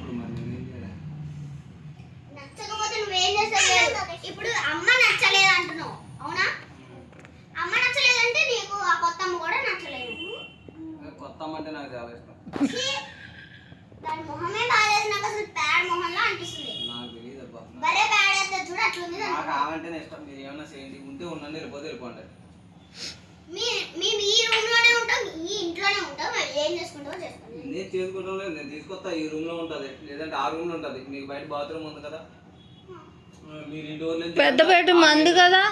అప్పుడు మరి నేనేం చేయాలి? నచ్చకపోతే నువ్వేం చేస్తావు? ఇప్పుడు అమ్మ నచ్చలేదు అంటున్నావు, అవునా? అమ్మ నచ్చలేదంటే నీకు ఆ కొత్త అమ్మ కూడా నచ్చలేదు. కొత్త అమ్మ అంటే నాకు చాలా ఇష్టం. దాని మొహమే బాగాలేదు, నాకు అసలు ప్యాడ్ మొహంలో అనిపిస్తుంది. నాకు తెలియదు అబ్బా. బరే ప్యాడ్ అయితే చూడు అట్లుంది. నాకు ఆమంటేనే ఇష్టం. మీరు ఏమన్నా చేయండి, ఉంటే ఉండండి, వెళ్ళిపోతే వెళ్ళిపోండి. మేము ఈ రూమ్ లోనే ఉంటాం, ఈ ఇంట్లోనే ఉంటాం, ఏం చేసుకుంటామో చేసుకోండి. నేను చేసుకుంటాం లేదు, నేను తీసుకొస్తా. ఈ రూమ్ లో ఉంటది, లేదంటే ఆ రూమ్ లో ఉంటది. మీకు బయట బాత్రూమ్ ఉంది కదా, మీరు ఇంటి వాళ్ళు పెద్ద బెడ్ మంది కదా,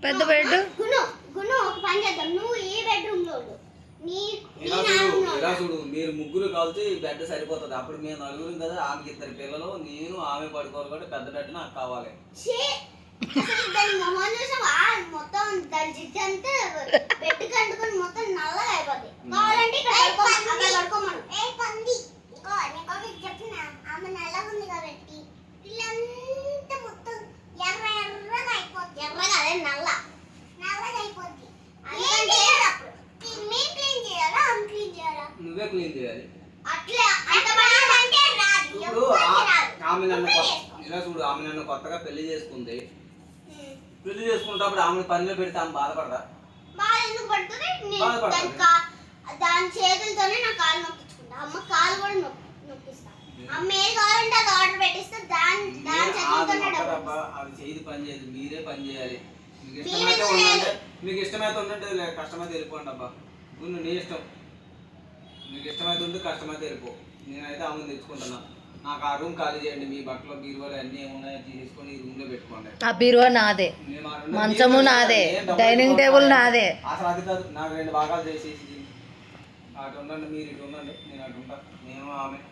పెద్ద బెడ్. గును గును ఒక పని చేద్దాం, నువ్వు ఈ బెడ్రూమ్ లో ఉండు. ఇలా చూడు, మీరు ముగ్గురు కలిసి బెడ్ సరిపోతుంది. అప్పుడు మేము నలుగురు కదా, ఆమెకి 2 పిల్లలు, నేను ఆమె పడుకోవాలి కాబట్టి పెద్ద బెడ్ నాకు కావాలి. దాని మొహం చూసావా, మొత్తం దాని జిడ్డు అంతా బెడ్ కంటుకొని మొత్తం నల్లగా అయిపోద్ది. కావాలంటే ఇక్కడ పడుకోమను. చెప్పిన ఆమె నల్లగా ఉంది కాబట్టి ఇల్లంతా మొత్తం ఎర్ర ఎర్రగా అయిపోద్ది. ఎర్రగా అదే నల్లగా అయిపోద్ది. అందుకంటే అప్పుడు మేము క్లీన్ చేయాలా, ఆమె క్లీన్ చేయాలా? నువ్వే క్లీన్ చేయాలి. అట్లా అంత పని అంటే రాదు. ఇప్పుడు ఆమె నన్ను ఇలా చూడు, ఆమె నన్ను కొత్తగా పెళ్లి చేసుకుంది. పెళ్లి చేసుకున్నప్పుడు ఆమె పనిలో పెడితే ఆమె బాధపడదా? బాధ ఎందుకు పడుతుంది? దాని చేతులతోనే నా కాలు నొక్కించుకుంటా. అమ్మ కాలు కూడా నొక్కిస్తా. అమ్మ ఏది కావాలంటే అది ఆర్డర్ పెట్టిస్తే దాని చేతులతోనే డబ్బులు. అది చేయదు, పని చేయదు, మీరే పని చేయాలి. మీకు ఇష్టమైతే ఉండండి, కష్టమైతే వెళ్ళిపోండి అబ్బా. నువ్వు నీ ఇష్టం, మీకు ఇష్టమైతే ఉంటే కష్టమైతే వెళ్ళిపో. నేనైతే ఆమెను తెచ్చుకుంటున్నా. నాకు ఆ రూమ్ ఖాళీ చేయండి. మీ బట్టలు బీరువాలు అన్నీ ఏమున్నాయో తీసుకొని ఈ రూమ్ లో పెట్టుకోండి. ఆ బీరువా నాదే, మంచము నాదే, డైనింగ్ టేబుల్ నాదే. అసలు అది కాదు, నాకు 2 భాగాలు చేసేసి అటు ఉండండి, మీరు ఇటు ఉండండి, నేను అటు ఉంటా. నేను ఆమె